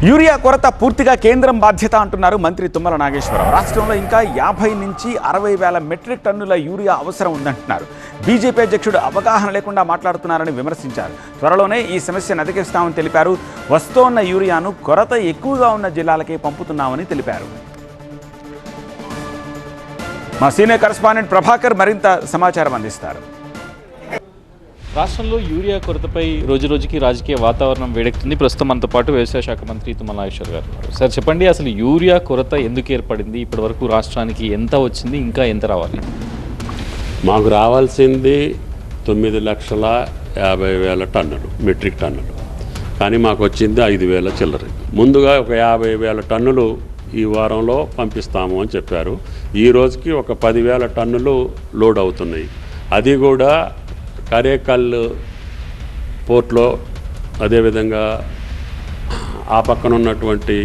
Urea కొరత పూర్తిగా కేంద్రం బాధ్యత అంటున్నారు మంత్రి తుమ్మల నాగేశ్వరరావు. రాష్ట్రంలో ఇంకా 50 నుంచి 60 వేల మెట్రిక్ టన్నుల యూరియా అవసరం ఉందంటున్నారు. బీజేపీ అధ్యక్షుడు అవగాహన లేకుండా మాట్లాడుతున్నారని విమర్శించారు. త్వరలోనే ఈ సమస్యను అధిగమిస్తామని తెలిపారు. వస్తోన్న యూరియాను కొరత ఎక్కువగా ఉన్న జిల్లాలకే పంపుతున్నామని తెలిపారు. మా సీనియర్ కరెస్పాండెంట్ ప్రభాకర్ మరింత సమాచారం అందిస్తారు. రాష్ట్రంలో యూరియా కొరతపై రోజురోజుకి రాజకీయ వాతావరణం వేడెక్కుతుంది. ప్రస్తుతం మనతో పాటు వ్యవసాయ శాఖ మంత్రి తుమ్మల నాగేశ్వర్ గారు ఉన్నారు. సార్ చెప్పండి, అసలు యూరియా కొరత ఎందుకు ఏర్పడింది? ఇప్పటివరకు రాష్ట్రానికి ఎంత వచ్చింది, ఇంకా ఎంత రావాలి? మాకు రావాల్సింది 9,50,000 టన్నులు, మెట్రిక్ టన్నులు. కానీ మాకు వచ్చింది 5,000 చిల్లర. ముందుగా ఒక 50,000 టన్నులు ఈ వారంలో పంపిస్తాము అని చెప్పారు. ఈ రోజుకి ఒక 10,000 టన్నులు లోడ్ అవుతున్నాయి. అది కూడా కరేకల్ పోర్ట్లో, అదేవిధంగా ఆ పక్కన ఉన్నటువంటి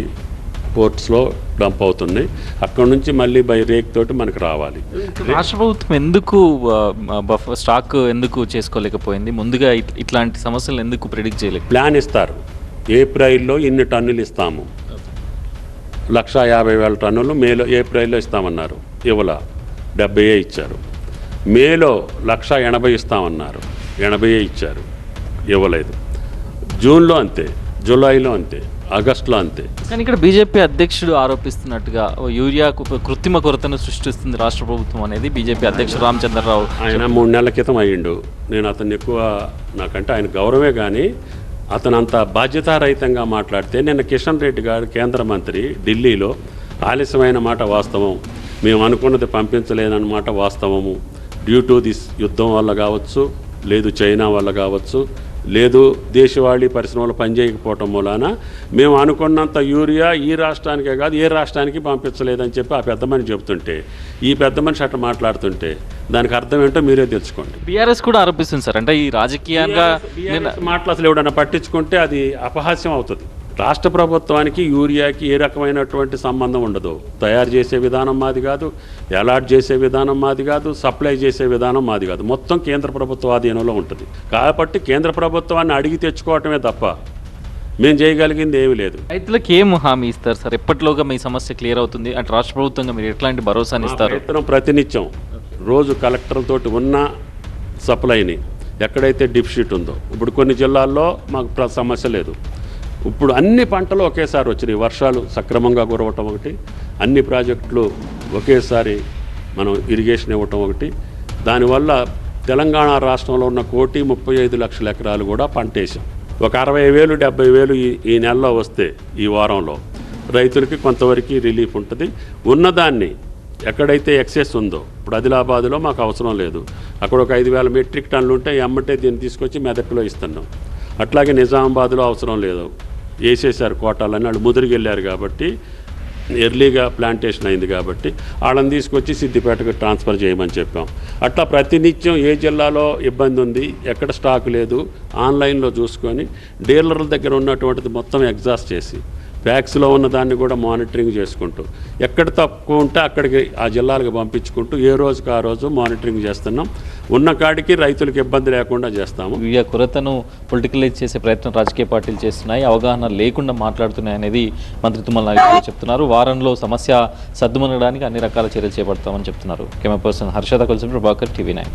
పోర్ట్స్లో డంప్ అవుతున్నాయి. అక్కడ నుంచి మళ్ళీ బై రేక్ తోటి మనకు రావాలి. రాష్ట్ర ప్రభుత్వం ఎందుకు స్టాక్ ఎందుకు చేసుకోలేకపోయింది? ముందుగా ఇట్లాంటి సమస్యలు ఎందుకు ప్రిడిక్ట్ చేయలేదు? ప్లాన్ ఇస్తారు, ఏప్రిల్లో ఇన్ని టన్నులు ఇస్తాము, 150,000 టన్నులు ఏప్రిల్లో ఇస్తామన్నారు. ఇవ్వలా, 70 ఇచ్చారు. మేలో 180,000 ఇస్తామన్నారు, 80 ఇచ్చారు, ఇవ్వలేదు. జూన్లో అంతే, జూలైలో అంతే, ఆగస్టులో అంతే. కానీ ఇక్కడ బీజేపీ అధ్యక్షుడు ఆరోపిస్తున్నట్టుగా యూరియా కృత్రిమ కొరతను సృష్టిస్తుంది రాష్ట్ర ప్రభుత్వం అనేది బీజేపీ అధ్యక్షుడు రామచంద్రరావు. ఆయన 3 నెలల క్రితం అయ్యిండు. నేను అతన్ని ఎక్కువ, నాకంటే ఆయన గౌరవమే, కానీ అతను అంత బాధ్యతారహితంగా మాట్లాడితే, నిన్న కిషన్ రెడ్డి గారు కేంద్ర మంత్రి ఢిల్లీలో ఆలస్యమైన మాట వాస్తవం, మేము అనుకున్నది పంపించలేనన్నమాట వాస్తవము, డ్యూ టు దిస్ యుద్ధం వల్ల కావచ్చు, లేదు చైనా వల్ల కావచ్చు, లేదు దేశవాళీ పరిశ్రమలు పనిచేయకపోవటం మూలాన మేము అనుకున్నంత యూరియా ఈ రాష్ట్రానికే కాదు ఏ రాష్ట్రానికి పంపించలేదని చెప్పి ఆ పెద్ద మనిషి చెబుతుంటే, ఈ పెద్ద మనిషి అట్లా మాట్లాడుతుంటే దానికి అర్థం ఏంటో మీరే తెలుసుకోండి. బీఆర్ఎస్ కూడా ఆరోపిస్తుంది సార్, అంటే ఈ రాజకీయంగా మాటలు అసలు ఎవడన్నా పట్టించుకుంటే అది అపహాస్యం అవుతుంది. రాష్ట్ర ప్రభుత్వానికి యూరియాకి ఏ రకమైనటువంటి సంబంధం ఉండదు. తయారు చేసే విధానం మాది కాదు, అలాట్ చేసే విధానం మాది కాదు, సప్లై చేసే విధానం మాది కాదు. మొత్తం కేంద్ర ప్రభుత్వ ఆధీనంలో ఉంటుంది. కాబట్టి కేంద్ర ప్రభుత్వాన్ని అడిగి తెచ్చుకోవటమే తప్ప మేము చేయగలిగింది ఏమీ లేదు. రైతులకు ఏం హామీ ఇస్తారు సార్? ఎప్పటిలోగా మీ సమస్య క్లియర్ అవుతుంది అంటే రాష్ట్ర ప్రభుత్వంగా మీరు ఎట్లాంటి భరోసాని ఇస్తారు? ప్రతినిత్యం రోజు కలెక్టర్లతోటి ఉన్న సప్లైని ఎక్కడైతే డిఫిసిట్ ఉందో, ఇప్పుడు కొన్ని జిల్లాల్లో మాకు సమస్య లేదు. ఇప్పుడు అన్ని పంటలు ఒకేసారి వచ్చినాయి. వర్షాలు సక్రమంగా కురవటం ఒకటి, అన్ని ప్రాజెక్టులు ఒకేసారి మనం ఇరిగేషన్ ఇవ్వటం ఒకటి. దానివల్ల తెలంగాణ రాష్ట్రంలో ఉన్న 1,35,00,000 ఎకరాలు కూడా పంట వేసాం. ఒక 60,000 70,000 ఈ నెలలో వస్తే ఈ వారంలో రైతులకి కొంతవరకు రిలీఫ్ ఉంటుంది. ఉన్నదాన్ని ఎక్కడైతే ఎక్సెస్ ఉందో, ఇప్పుడు ఆదిలాబాద్లో మాకు అవసరం లేదు, అక్కడ ఒక 5,000 మెట్రిక్ టన్నులు ఉంటే ఎమ్మటే దీన్ని తీసుకొచ్చి మెదక్లో ఇస్తున్నాం. అట్లాగే నిజామాబాద్లో అవసరం లేదు, వేసేసారు కోటాలని, వాళ్ళు ముదిరికి వెళ్ళారు కాబట్టి, ఎర్లీగా ప్లాంటేషన్ అయింది కాబట్టి వాళ్ళని తీసుకొచ్చి సిద్దిపేటకు ట్రాన్స్ఫర్ చేయమని చెప్పాం. అట్లా ప్రతినిత్యం ఏ జిల్లాలో ఇబ్బంది ఉంది, ఎక్కడ స్టాక్ లేదు, ఆన్లైన్లో చూసుకొని డీలర్ల దగ్గర ఉన్నటువంటిది మొత్తం ఎగ్జాస్ట్ చేసి ఫ్యాక్స్లో ఉన్న దాన్ని కూడా మానిటరింగ్ చేసుకుంటూ, ఎక్కడ తక్కువ ఉంటే అక్కడికి ఆ జిల్లాలకు పంపించుకుంటూ ఏ రోజుకి ఆ రోజు మానిటరింగ్ చేస్తున్నాం. ఉన్న కాడికి రైతులకు ఇబ్బంది లేకుండా చేస్తాము. యూరియా కొరతను పొలిటికలైజ్ చేసే ప్రయత్నం రాజకీయ పార్టీలు చేస్తున్నాయి, అవగాహన లేకుండా మాట్లాడుతున్నాయి అనేది మంత్రి తుమ్మల నాగేశ్వరరావు చెప్తున్నారు. వారంలో సమస్య సద్దుమనడానికి అన్ని రకాల చర్యలు చేపడతామని చెప్తున్నారు. కెమెరా పర్సన్ హర్షద కొలిసిన ప్రభాకర్, TV9.